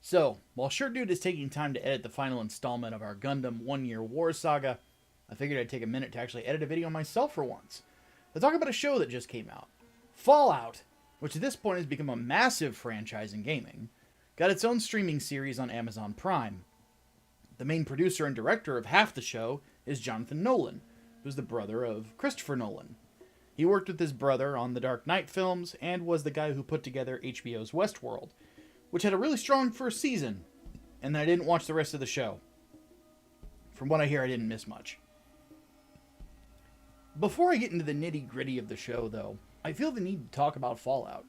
So, while Sure Dude is taking time to edit the final installment of our Gundam 1 Year War saga, I figured I'd take a minute to actually edit a video myself for once. To talk about a show that just came out. Fallout, which at this point has become a massive franchise in gaming, got its own streaming series on Amazon Prime. The main producer and director of half the show is Jonathan Nolan, who's the brother of Christopher Nolan. He worked with his brother on the Dark Knight films and was the guy who put together HBO's Westworld, which had a really strong first season, and then I didn't watch the rest of the show. From what I hear, I didn't miss much. Before I get into the nitty-gritty of the show, though, I feel the need to talk about Fallout.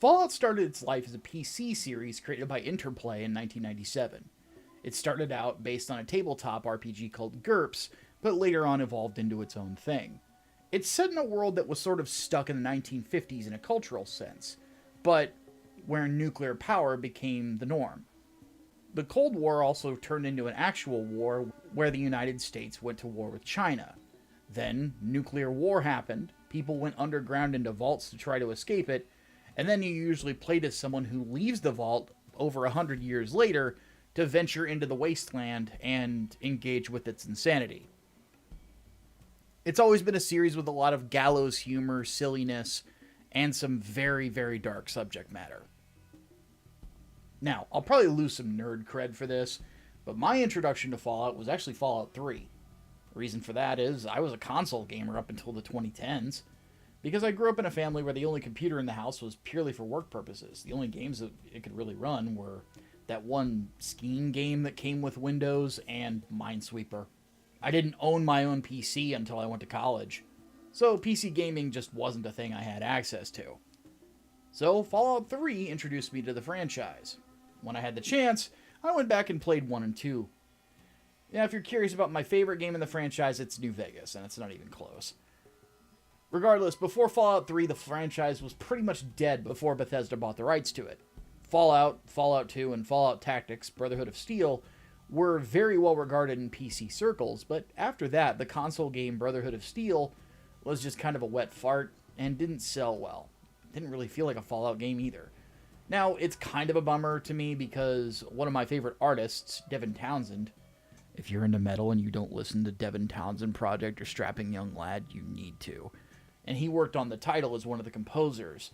Fallout started its life as a PC series created by Interplay in 1997. It started out based on a tabletop RPG called GURPS, but later on evolved into its own thing. It's set in a world that was sort of stuck in the 1950s in a cultural sense, but where nuclear power became the norm. The Cold War also turned into an actual war where the United States went to war with China. Then, nuclear war happened, people went underground into vaults to try to escape it, and then you usually played as someone who leaves the vault over 100 years later to venture into the wasteland and engage with its insanity. It's always been a series with a lot of gallows humor, silliness, and some very, very dark subject matter. Now, I'll probably lose some nerd cred for this, but my introduction to Fallout was actually Fallout 3. The reason for that is I was a console gamer up until the 2010s, because I grew up in a family where the only computer in the house was purely for work purposes. The only games that it could really run were that one skiing game that came with Windows and Minesweeper. I didn't own my own PC until I went to college, so PC gaming just wasn't a thing I had access to. So Fallout 3 introduced me to the franchise. When I had the chance, I went back and played 1 and 2. Now, if you're curious about my favorite game in the franchise, it's New Vegas, and it's not even close. Regardless, before Fallout 3, the franchise was pretty much dead before Bethesda bought the rights to it. Fallout, Fallout 2, and Fallout Tactics, Brotherhood of Steel, were very well regarded in PC circles, but after that, the console game Brotherhood of Steel was just kind of a wet fart and didn't sell well. Didn't really feel like a Fallout game either. Now, it's kind of a bummer to me because one of my favorite artists, Devin Townsend, if you're into metal and you don't listen to Devin Townsend Project or Strapping Young Lad, you need to. And he worked on the title as one of the composers.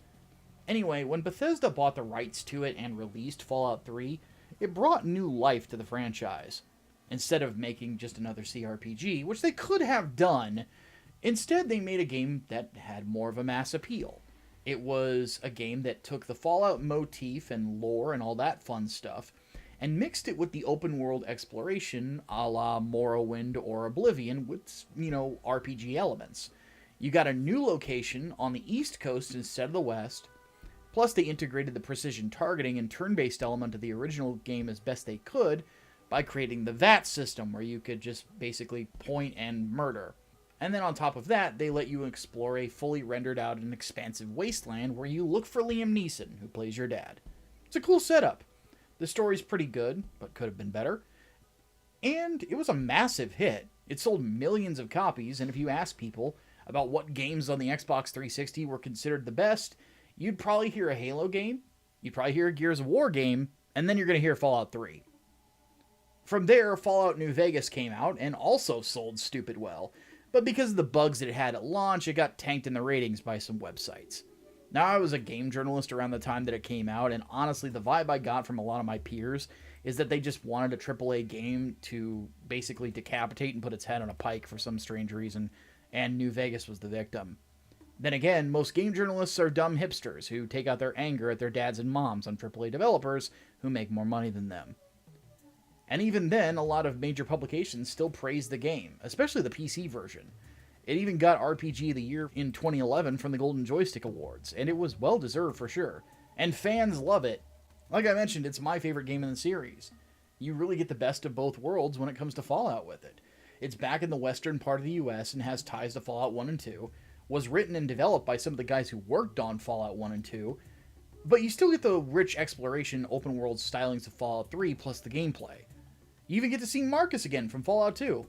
Anyway, when Bethesda bought the rights to it and released Fallout 3, it brought new life to the franchise. Instead of making just another CRPG, which they could have done, instead they made a game that had more of a mass appeal. It was a game that took the Fallout motif and lore and all that fun stuff, and mixed it with the open world exploration a la Morrowind or Oblivion with, RPG elements. You got a new location on the East Coast instead of the West, plus they integrated the precision targeting and turn-based element of the original game as best they could by creating the VAT system where you could just basically point and murder. And then on top of that, they let you explore a fully rendered out and expansive wasteland where you look for Liam Neeson, who plays your dad. It's a cool setup. The story's pretty good, but could have been better. And it was a massive hit. It sold millions of copies, and if you ask people about what games on the Xbox 360 were considered the best, you'd probably hear a Halo game, you'd probably hear a Gears of War game, and then you're going to hear Fallout 3. From there, Fallout New Vegas came out and also sold stupid well, but because of the bugs that it had at launch, it got tanked in the ratings by some websites. Now, I was a game journalist around the time that it came out, and honestly, the vibe I got from a lot of my peers is that they just wanted a AAA game to basically decapitate and put its head on a pike for some strange reason, and New Vegas was the victim. Then again, most game journalists are dumb hipsters who take out their anger at their dads and moms on AAA developers who make more money than them. And even then, a lot of major publications still praise the game, especially the PC version. It even got RPG of the Year in 2011 from the Golden Joystick Awards, and it was well-deserved for sure. And fans love it. Like I mentioned, it's my favorite game in the series. You really get the best of both worlds when it comes to Fallout with it. It's back in the western part of the US and has ties to Fallout 1 and 2, was written and developed by some of the guys who worked on Fallout 1 and 2, but you still get the rich exploration open-world stylings of Fallout 3 plus the gameplay. You even get to see Marcus again from Fallout 2.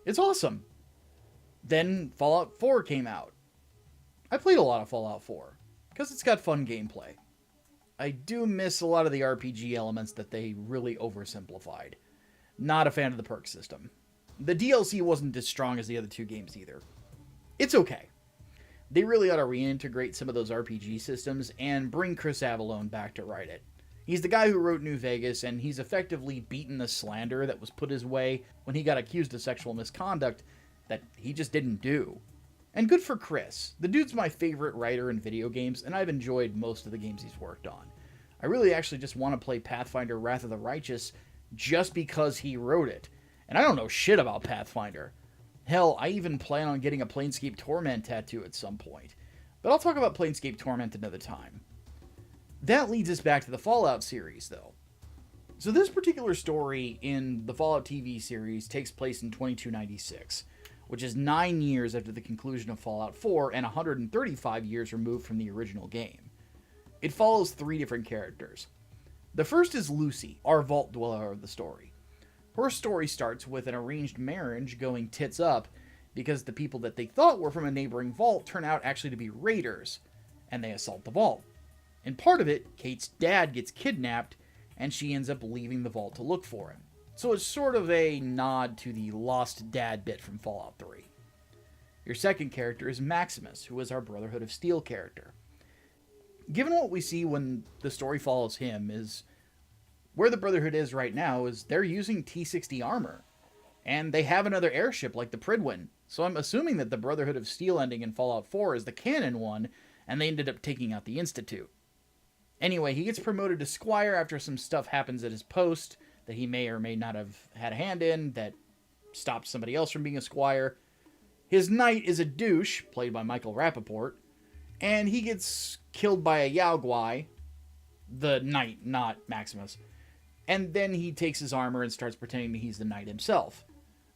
It's awesome. Then Fallout 4 came out. I played a lot of Fallout 4, because it's got fun gameplay. I do miss a lot of the RPG elements that they really oversimplified. Not a fan of the perk system. The DLC wasn't as strong as the other two games either. It's okay. They really ought to reintegrate some of those RPG systems and bring Chris Avellone back to write it. He's the guy who wrote New Vegas, and he's effectively beaten the slander that was put his way when he got accused of sexual misconduct that he just didn't do. And good for Chris. The dude's my favorite writer in video games, and I've enjoyed most of the games he's worked on. I really actually just want to play Pathfinder Wrath of the Righteous just because he wrote it. And I don't know shit about Pathfinder. Hell, I even plan on getting a Planescape Torment tattoo at some point. But I'll talk about Planescape Torment another time. That leads us back to the Fallout series, though. So this particular story in the Fallout TV series takes place in 2296, which is 9 years after the conclusion of Fallout 4 and 135 years removed from the original game. It follows 3 different characters. The first is Lucy, our vault dweller of the story. Her story starts with an arranged marriage going tits up because the people that they thought were from a neighboring vault turn out actually to be raiders, and they assault the vault. In part of it, Kate's dad gets kidnapped, and she ends up leaving the vault to look for him. So it's sort of a nod to the lost dad bit from Fallout 3. Your second character is Maximus, who is our Brotherhood of Steel character. Given what we see when the story follows him is where the Brotherhood is right now is they're using T-60 armor, and they have another airship like the Pridwin, so I'm assuming that the Brotherhood of Steel ending in Fallout 4 is the canon one, and they ended up taking out the Institute. Anyway, he gets promoted to Squire after some stuff happens at his post that he may or may not have had a hand in that stopped somebody else from being a Squire. His knight is a douche, played by Michael Rappaport, and he gets killed by a Yao Guai, the knight, not Maximus, and then he takes his armor and starts pretending that he's the knight himself.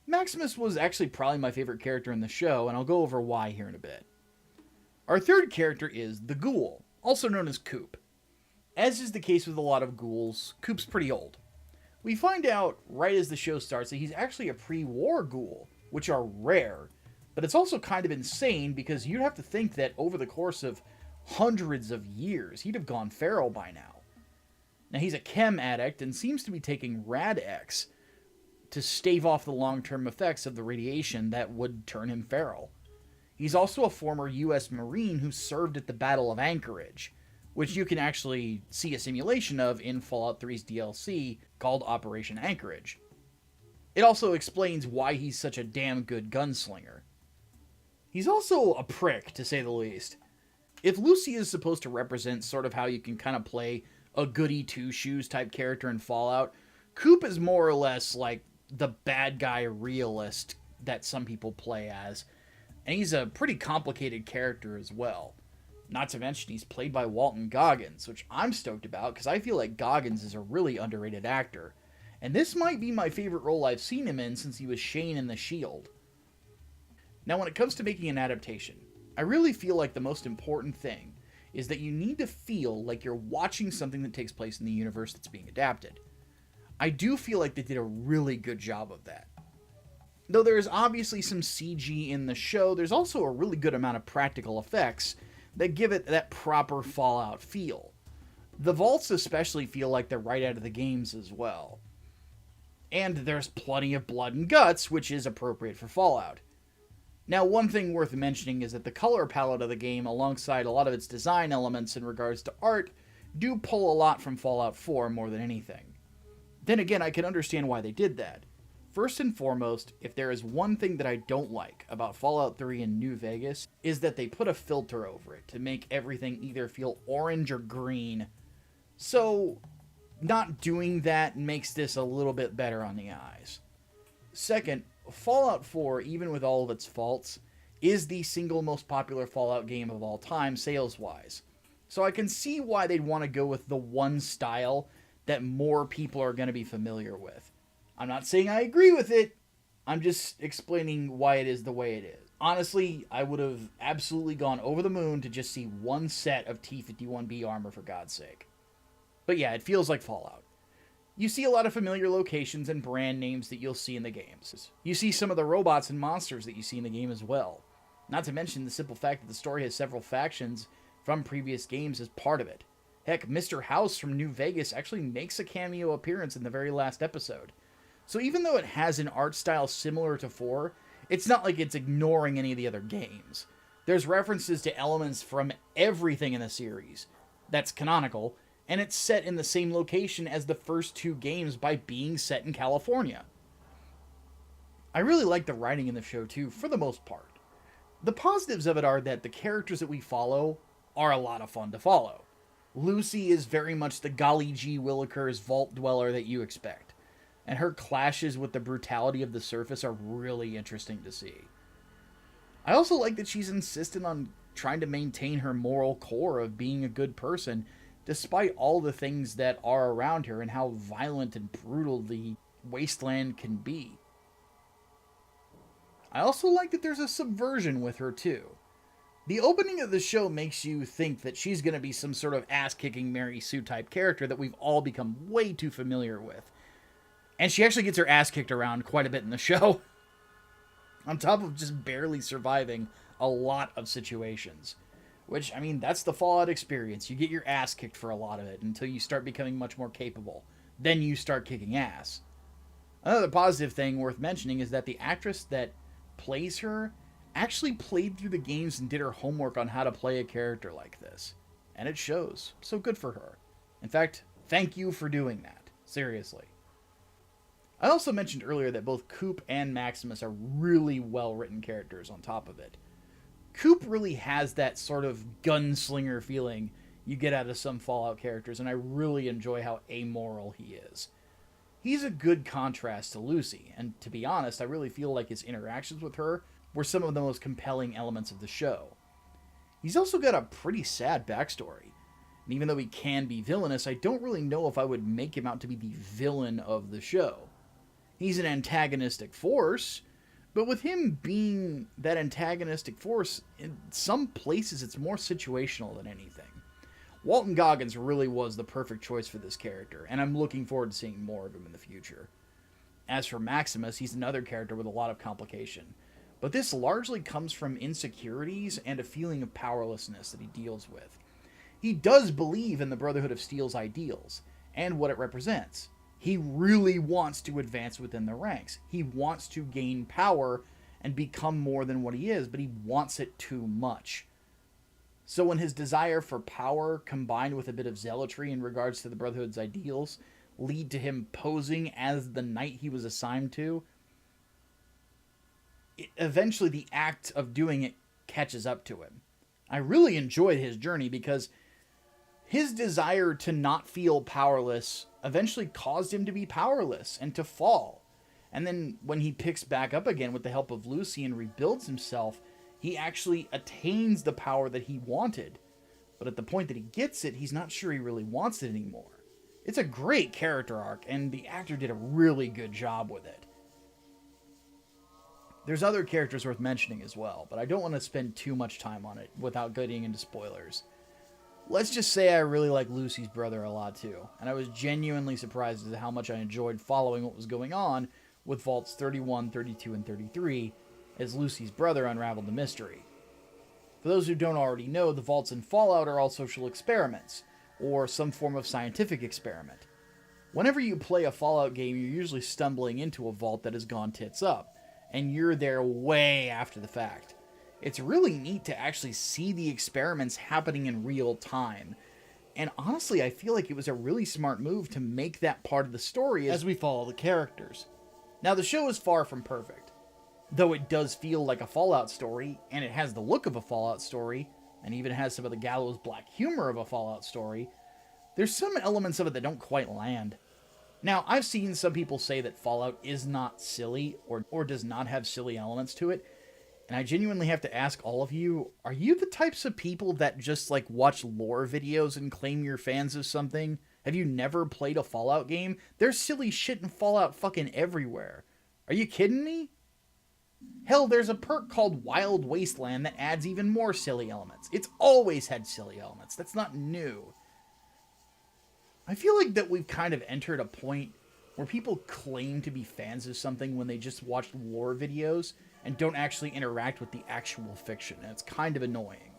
Maximus was actually probably my favorite character in the show, and I'll go over why here in a bit. Our third character is the Ghoul, also known as Coop. As is the case with a lot of ghouls, Coop's pretty old. We find out right as the show starts that he's actually a pre-war ghoul, which are rare, but it's also kind of insane because you'd have to think that over the course of hundreds of years, he'd have gone feral by now. Now, he's a chem addict and seems to be taking Rad-X to stave off the long-term effects of the radiation that would turn him feral. He's also a former U.S. Marine who served at the Battle of Anchorage, which you can actually see a simulation of in Fallout 3's DLC called Operation Anchorage. It also explains why he's such a damn good gunslinger. He's also a prick, to say the least. If Lucy is supposed to represent sort of how you can kind of play a goody two-shoes type character in Fallout, Coop is more or less like the bad guy realist that some people play as, and he's a pretty complicated character as well. Not to mention he's played by Walton Goggins, which I'm stoked about because I feel like Goggins is a really underrated actor. And this might be my favorite role I've seen him in since he was Shane in The Shield. Now when it comes to making an adaptation, I really feel like the most important thing is that you need to feel like you're watching something that takes place in the universe that's being adapted. I do feel like they did a really good job of that. Though there is obviously some CG in the show, there's also a really good amount of practical effects that give it that proper Fallout feel. The vaults especially feel like they're right out of the games as well. And there's plenty of blood and guts, which is appropriate for Fallout. Now, one thing worth mentioning is that the color palette of the game, alongside a lot of its design elements in regards to art, do pull a lot from Fallout 4 more than anything. Then again, I can understand why they did that. First and foremost, if there is one thing that I don't like about Fallout 3 and New Vegas, is that they put a filter over it to make everything either feel orange or green. So, not doing that makes this a little bit better on the eyes. Second, Fallout 4, even with all of its faults, is the single most popular Fallout game of all time sales-wise. So I can see why they'd want to go with the one style that more people are going to be familiar with. I'm not saying I agree with it, I'm just explaining why it is the way it is. Honestly, I would have absolutely gone over the moon to just see one set of T-51B armor for God's sake. But yeah, it feels like Fallout. You see a lot of familiar locations and brand names that you'll see in the games. You see some of the robots and monsters that you see in the game as well. Not to mention the simple fact that the story has several factions from previous games as part of it. Heck, Mr. House from New Vegas actually makes a cameo appearance in the very last episode. So even though it has an art style similar to 4, it's not like it's ignoring any of the other games. There's references to elements from everything in the series that's canonical, and it's set in the same location as the first 2 games by being set in California. I really like the writing in the show too, for the most part. The positives of it are that the characters that we follow are a lot of fun to follow. Lucy is very much the Golly G. Willikers vault dweller that you expect, and her clashes with the brutality of the surface are really interesting to see. I also like that she's insistent on trying to maintain her moral core of being a good person, despite all the things that are around her and how violent and brutal the wasteland can be. I also like that there's a subversion with her too. The opening of the show makes you think that she's going to be some sort of ass-kicking Mary Sue type character that we've all become way too familiar with. And she actually gets her ass kicked around quite a bit in the show. On top of just barely surviving a lot of situations. Which, I mean, that's the Fallout experience. You get your ass kicked for a lot of it until you start becoming much more capable. Then you start kicking ass. Another positive thing worth mentioning is that the actress that plays her actually played through the games and did her homework on how to play a character like this. And it shows. So good for her. In fact, thank you for doing that. Seriously. I also mentioned earlier that both Coop and Maximus are really well-written characters on top of it. Coop really has that sort of gunslinger feeling you get out of some Fallout characters, and I really enjoy how amoral he is. He's a good contrast to Lucy, and to be honest, I really feel like his interactions with her were some of the most compelling elements of the show. He's also got a pretty sad backstory, and even though he can be villainous, I don't really know if I would make him out to be the villain of the show. He's an antagonistic force, but with him being that antagonistic force, in some places it's more situational than anything. Walton Goggins really was the perfect choice for this character, and I'm looking forward to seeing more of him in the future. As for Maximus, he's another character with a lot of complication, but this largely comes from insecurities and a feeling of powerlessness that he deals with. He does believe in the Brotherhood of Steel's ideals, and what it represents. He really wants to advance within the ranks. He wants to gain power and become more than what he is, but he wants it too much. So when his desire for power, combined with a bit of zealotry in regards to the Brotherhood's ideals, lead to him posing as the knight he was assigned to, eventually the act of doing it catches up to him. I really enjoyed his journey because his desire to not feel powerless eventually caused him to be powerless and to fall. And then when he picks back up again with the help of Lucy and rebuilds himself, he actually attains the power that he wanted. But at the point that he gets it, he's not sure he really wants it anymore. It's a great character arc, and the actor did a really good job with it. There's other characters worth mentioning as well, but I don't want to spend too much time on it without getting into spoilers. Let's just say I really like Lucy's brother a lot too, and I was genuinely surprised as to how much I enjoyed following what was going on with Vaults 31, 32, and 33 as Lucy's brother unraveled the mystery. For those who don't already know, the vaults in Fallout are all social experiments, or some form of scientific experiment. Whenever you play a Fallout game, you're usually stumbling into a vault that has gone tits up, and you're there way after the fact. It's really neat to actually see the experiments happening in real time. And honestly, I feel like it was a really smart move to make that part of the story as we follow the characters. Now, the show is far from perfect. Though it does feel like a Fallout story, and it has the look of a Fallout story, and even has some of the gallows black humor of a Fallout story, there's some elements of it that don't quite land. Now, I've seen some people say that Fallout is not silly, or does not have silly elements to it, and I genuinely have to ask all of you, are you the types of people that just, like, watch lore videos and claim you're fans of something? Have you never played a Fallout game? There's silly shit in Fallout fucking everywhere. Are you kidding me? Hell, there's a perk called Wild Wasteland that adds even more silly elements. It's always had silly elements. That's not new. I feel like that we've kind of entered a point where people claim to be fans of something when they just watch lore videos and don't actually interact with the actual fiction, and it's kind of annoying.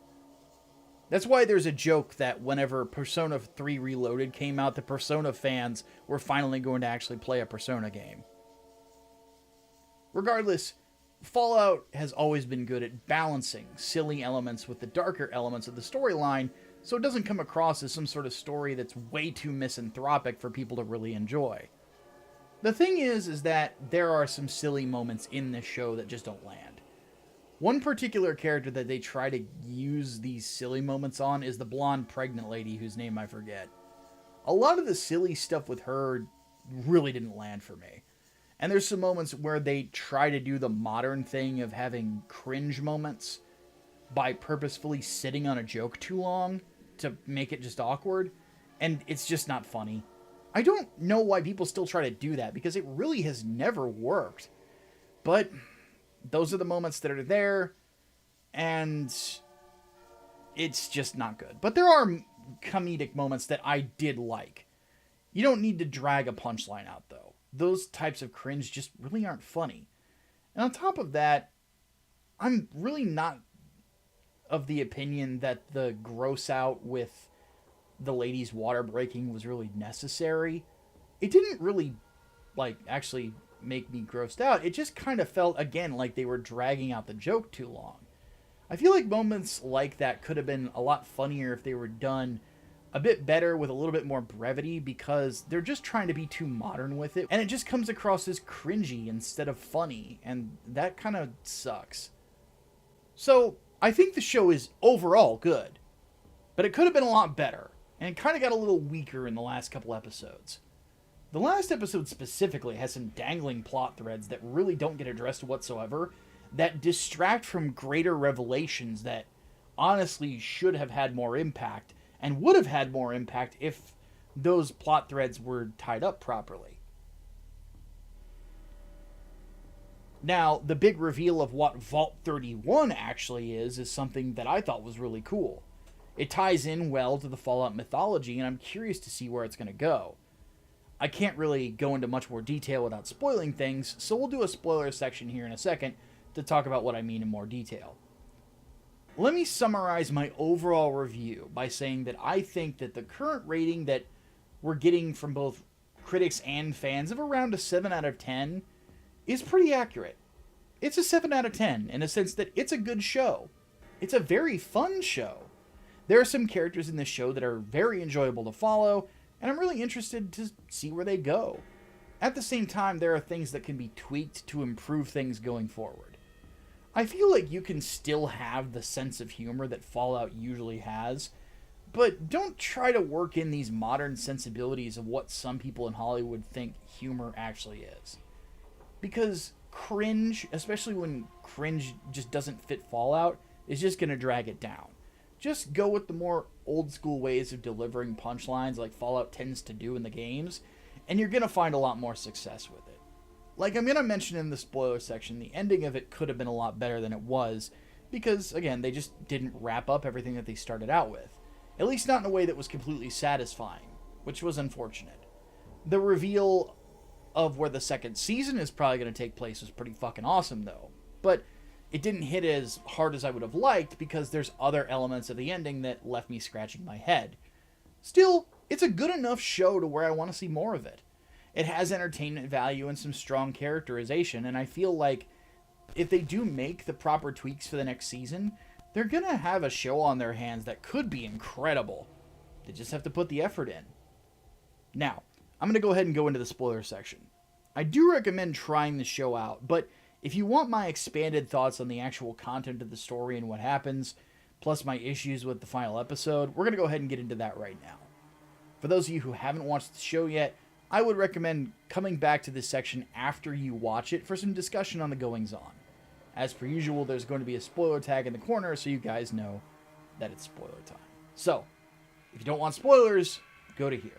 That's why there's a joke that whenever Persona 3 Reloaded came out, the Persona fans were finally going to actually play a Persona game. Regardless, Fallout has always been good at balancing silly elements with the darker elements of the storyline, so it doesn't come across as some sort of story that's way too misanthropic for people to really enjoy. The thing is that there are some silly moments in this show that just don't land. One particular character that they try to use these silly moments on is the blonde pregnant lady whose name I forget. A lot of the silly stuff with her really didn't land for me. And there's some moments where they try to do the modern thing of having cringe moments by purposefully sitting on a joke too long to make it just awkward, and it's just not funny. I don't know why people still try to do that, because it really has never worked. But those are the moments that are there, and it's just not good. But there are comedic moments that I did like. You don't need to drag a punchline out, though. Those types of cringe just really aren't funny. And on top of that, I'm really not of the opinion that the gross out with the lady's water breaking was really necessary. It didn't really, actually make me grossed out. It just kind of felt, again, like they were dragging out the joke too long. I feel like moments like that could have been a lot funnier if they were done a bit better with a little bit more brevity, because they're just trying to be too modern with it, and it just comes across as cringy instead of funny, and that kind of sucks. So, I think the show is overall good, but it could have been a lot better, and it kind of got a little weaker in the last couple episodes. The last episode specifically has some dangling plot threads that really don't get addressed whatsoever, that distract from greater revelations that honestly should have had more impact, and would have had more impact if those plot threads were tied up properly. Now, the big reveal of what Vault 31 actually is something that I thought was really cool. It ties in well to the Fallout mythology, and I'm curious to see where it's going to go. I can't really go into much more detail without spoiling things, so we'll do a spoiler section here in a second to talk about what I mean in more detail. Let me summarize my overall review by saying that I think that the current rating that we're getting from both critics and fans of around a 7 out of 10 is pretty accurate. It's a 7 out of 10 in a sense that it's a good show. It's a very fun show. There are some characters in this show that are very enjoyable to follow, and I'm really interested to see where they go. At the same time, there are things that can be tweaked to improve things going forward. I feel like you can still have the sense of humor that Fallout usually has, but don't try to work in these modern sensibilities of what some people in Hollywood think humor actually is. Because cringe, especially when cringe just doesn't fit Fallout, is just going to drag it down. Just go with the more old school ways of delivering punchlines like Fallout tends to do in the games, and you're going to find a lot more success with it. Like I'm going to mention in the spoiler section, the ending of it could have been a lot better than it was, because, again, they just didn't wrap up everything that they started out with. At least not in a way that was completely satisfying, which was unfortunate. The reveal of where the second season is probably going to take place was pretty fucking awesome, though. But it didn't hit as hard as I would have liked, because there's other elements of the ending that left me scratching my head. Still, it's a good enough show to where I want to see more of it. It has entertainment value and some strong characterization, and I feel like if they do make the proper tweaks for the next season, they're going to have a show on their hands that could be incredible. They just have to put the effort in. Now, I'm going to go ahead and go into the spoiler section. I do recommend trying the show out, but if you want my expanded thoughts on the actual content of the story and what happens, plus my issues with the final episode, we're going to go ahead and get into that right now. For those of you who haven't watched the show yet, I would recommend coming back to this section after you watch it for some discussion on the goings-on. As per usual, there's going to be a spoiler tag in the corner so you guys know that it's spoiler time. So, if you don't want spoilers, go to here.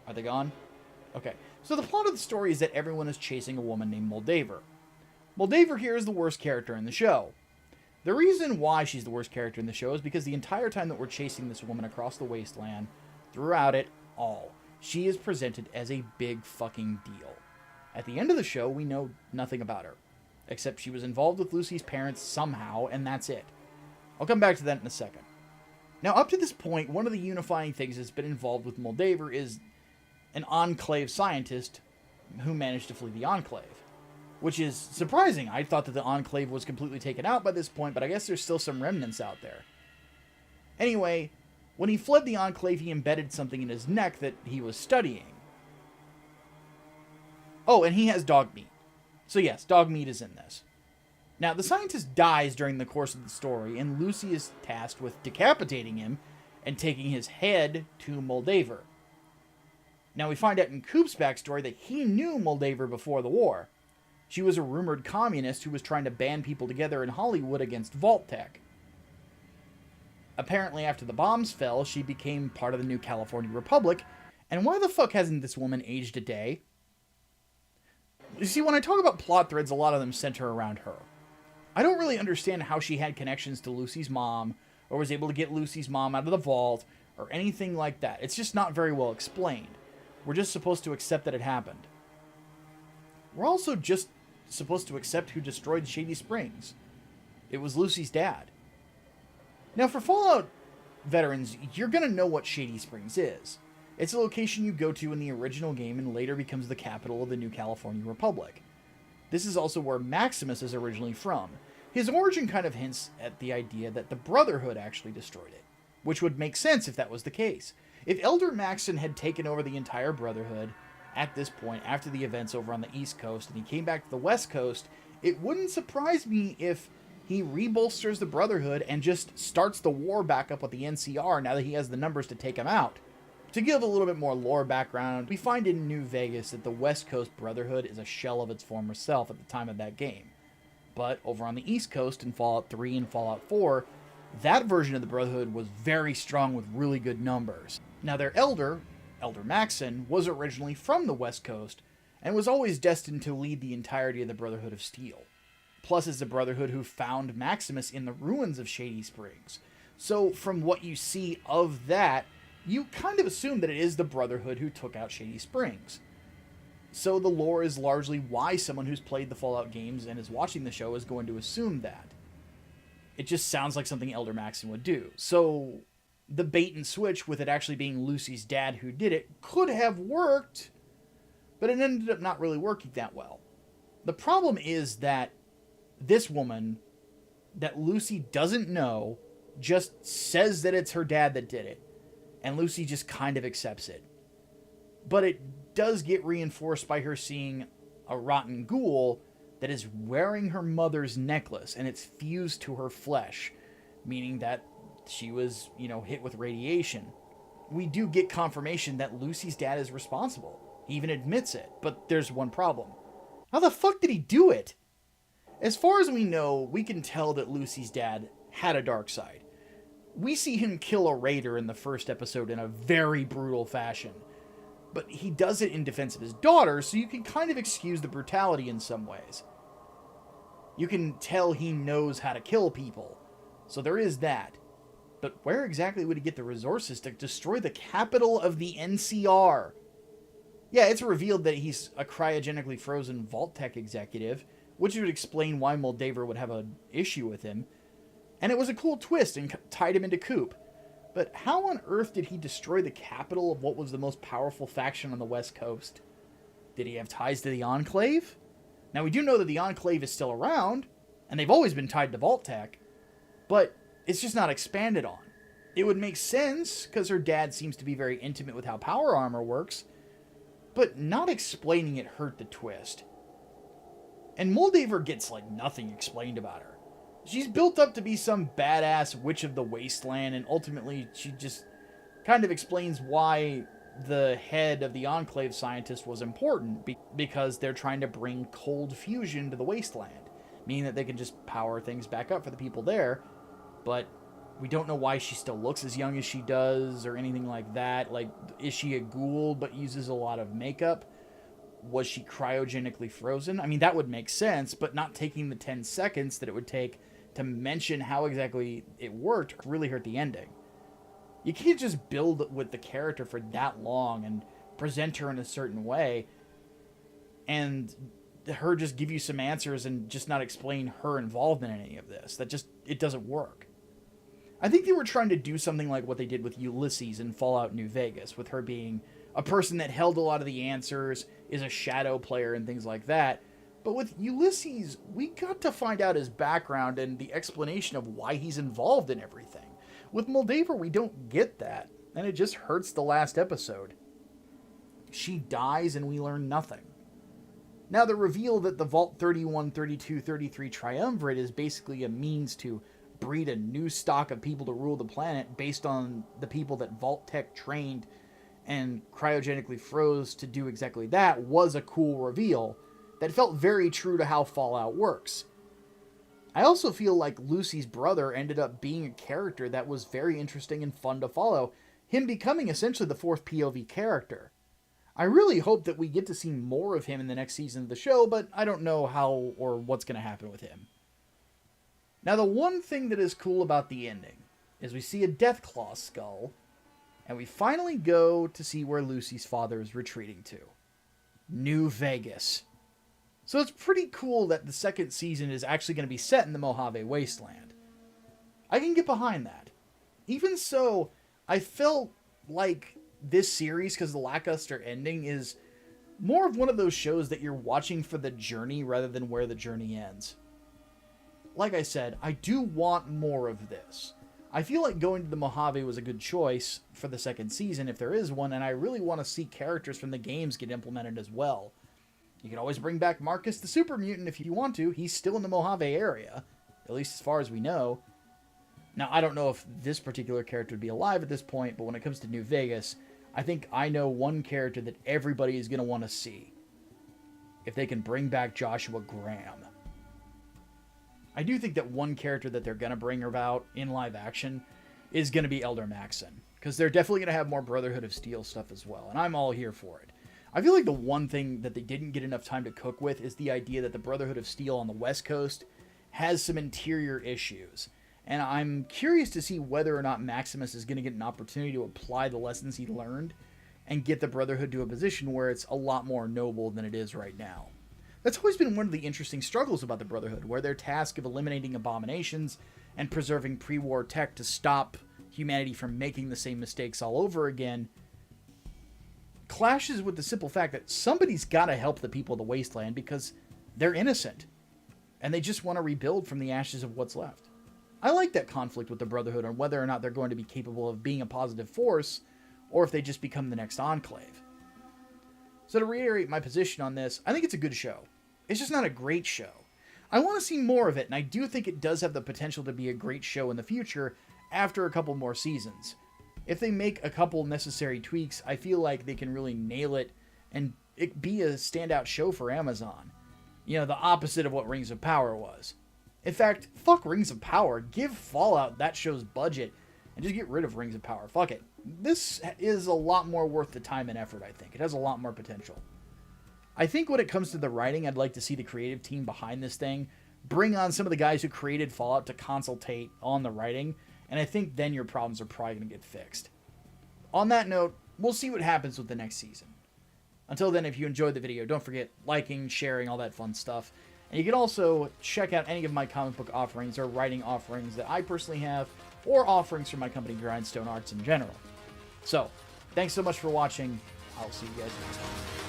Are they gone? Okay, so the plot of the story is that everyone is chasing a woman named Moldaver. Moldaver here is the worst character in the show. The reason why she's the worst character in the show is because the entire time that we're chasing this woman across the wasteland, throughout it all, she is presented as a big fucking deal. At the end of the show, we know nothing about her, except she was involved with Lucy's parents somehow, and that's it. I'll come back to that in a second. Now, up to this point, one of the unifying things that's been involved with Moldaver is an Enclave scientist who managed to flee the Enclave. Which is surprising. I thought that the Enclave was completely taken out by this point, but I guess there's still some remnants out there. Anyway, when he fled the Enclave, he embedded something in his neck that he was studying. Oh, and he has dog meat. So yes, dog meat is in this. Now, the scientist dies during the course of the story, and Lucy is tasked with decapitating him and taking his head to Moldaver. Now, we find out in Coop's backstory that he knew Moldaver before the war. She was a rumored communist who was trying to band people together in Hollywood against Vault-Tec. Apparently, after the bombs fell, she became part of the new California Republic, and why the fuck hasn't this woman aged a day? You see, when I talk about plot threads, a lot of them center around her. I don't really understand how she had connections to Lucy's mom, or was able to get Lucy's mom out of the vault, or anything like that. It's just not very well explained. We're just supposed to accept that it happened. We're also just supposed to accept who destroyed Shady Springs. It was Lucy's dad. Now, for Fallout veterans, you're going to know what Shady Springs is. It's a location you go to in the original game and later becomes the capital of the new California Republic. This is also where Maximus is originally from. His origin kind of hints at the idea that the Brotherhood actually destroyed it, which would make sense if that was the case. If Elder Maxon had taken over the entire Brotherhood at this point, after the events over on the East Coast, and he came back to the West Coast, it wouldn't surprise me if he rebolsters the Brotherhood and just starts the war back up with the NCR now that he has the numbers to take him out. To give a little bit more lore background, we find in New Vegas that the West Coast Brotherhood is a shell of its former self at the time of that game. But over on the East Coast in Fallout 3 and Fallout 4, that version of the Brotherhood was very strong with really good numbers. Now their Elder Maxon, was originally from the West Coast, and was always destined to lead the entirety of the Brotherhood of Steel. Plus, it's the Brotherhood who found Maximus in the ruins of Shady Springs. So, from what you see of that, you kind of assume that it is the Brotherhood who took out Shady Springs. So the lore is largely why someone who's played the Fallout games and is watching the show is going to assume that. It just sounds like something Elder Maxon would do. So the bait and switch with it actually being Lucy's dad who did it could have worked, but it ended up not really working that well. The problem is that this woman, that Lucy doesn't know, just says that it's her dad that did it, and Lucy just kind of accepts it. But it does get reinforced by her seeing a rotten ghoul that is wearing her mother's necklace, and it's fused to her flesh, meaning that she was, hit with radiation. We do get confirmation that Lucy's dad is responsible. He even admits it, but there's one problem. How the fuck did he do it? As far as we know, we can tell that Lucy's dad had a dark side. We see him kill a raider in the first episode in a very brutal fashion, but he does it in defense of his daughter, so you can kind of excuse the brutality in some ways. You can tell he knows how to kill people, so there is that. But where exactly would he get the resources to destroy the capital of the NCR? Yeah, it's revealed that he's a cryogenically frozen Vault-Tec executive, which would explain why Moldaver would have an issue with him. And it was a cool twist and tied him into Coop. But how on earth did he destroy the capital of what was the most powerful faction on the West Coast? Did he have ties to the Enclave? Now, we do know that the Enclave is still around, and they've always been tied to Vault-Tec, but it's just not expanded on. It would make sense, because her dad seems to be very intimate with how power armor works, but not explaining it hurt the twist. And Moldaver gets, nothing explained about her. She's built up to be some badass witch of the wasteland, and ultimately she just kind of explains why the head of the Enclave scientist was important, because they're trying to bring cold fusion to the wasteland, meaning that they can just power things back up for the people there, but we don't know why she still looks as young as she does, or anything like that. Is she a ghoul but uses a lot of makeup? Was she cryogenically frozen? I mean, that would make sense, but not taking the 10 seconds that it would take to mention how exactly it worked really hurt the ending. You can't just build with the character for that long and present her in a certain way and her just give you some answers and just not explain her involvement in any of this. It doesn't work. I think they were trying to do something like what they did with Ulysses in Fallout New Vegas, with her being a person that held a lot of the answers, is a shadow player, and things like that. But with Ulysses, we got to find out his background and the explanation of why he's involved in everything. With Moldaver, we don't get that, and it just hurts the last episode. She dies and we learn nothing. Now, the reveal that the Vault 31, 32, 33 Triumvirate is basically a means to breed a new stock of people to rule the planet based on the people that Vault Tech trained and cryogenically froze to do exactly that was a cool reveal that felt very true to how Fallout works. I also feel like Lucy's brother ended up being a character that was very interesting and fun to follow, him becoming essentially the fourth POV character. I really hope that we get to see more of him in the next season of the show, but I don't know how or what's going to happen with him. Now, the one thing that is cool about the ending is we see a Deathclaw skull, and we finally go to see where Lucy's father is retreating to. New Vegas. So it's pretty cool that the second season is actually going to be set in the Mojave Wasteland. I can get behind that. Even so, I felt like this series, because the lackluster ending, is more of one of those shows that you're watching for the journey rather than where the journey ends. Like I said, I do want more of this. I feel like going to the Mojave was a good choice for the second season, if there is one, and I really want to see characters from the games get implemented as well. You can always bring back Marcus the Super Mutant if you want to. He's still in the Mojave area, at least as far as we know. Now, I don't know if this particular character would be alive at this point, but when it comes to New Vegas, I think I know one character that everybody is going to want to see. If they can bring back Joshua Graham. I do think that one character that they're going to bring about in live action is going to be Elder Maxon, because they're definitely going to have more Brotherhood of Steel stuff as well, and I'm all here for it. I feel like the one thing that they didn't get enough time to cook with is the idea that the Brotherhood of Steel on the West Coast has some interior issues. And I'm curious to see whether or not Maximus is going to get an opportunity to apply the lessons he learned and get the Brotherhood to a position where it's a lot more noble than it is right now. That's always been one of the interesting struggles about the Brotherhood, where their task of eliminating abominations and preserving pre-war tech to stop humanity from making the same mistakes all over again clashes with the simple fact that somebody's got to help the people of the Wasteland because they're innocent, and they just want to rebuild from the ashes of what's left. I like that conflict with the Brotherhood on whether or not they're going to be capable of being a positive force, or if they just become the next Enclave. So to reiterate my position on this, I think it's a good show. It's just not a great show. I want to see more of it, and I do think it does have the potential to be a great show in the future after a couple more seasons. If they make a couple necessary tweaks, I feel like they can really nail it and it be a standout show for Amazon. You know, the opposite of what Rings of Power was. In fact, fuck Rings of Power. Give Fallout that show's budget and just get rid of Rings of Power. Fuck it. This is a lot more worth the time and effort, I think. It has a lot more potential. I think when it comes to the writing, I'd like to see the creative team behind this thing bring on some of the guys who created Fallout to consultate on the writing, and I think then your problems are probably going to get fixed. On that note, we'll see what happens with the next season. Until then, if you enjoyed the video, don't forget liking, sharing, all that fun stuff. And you can also check out any of my comic book offerings or writing offerings that I personally have, or offerings from my company, Grindstone Arts in general. So, thanks so much for watching. I'll see you guys next time.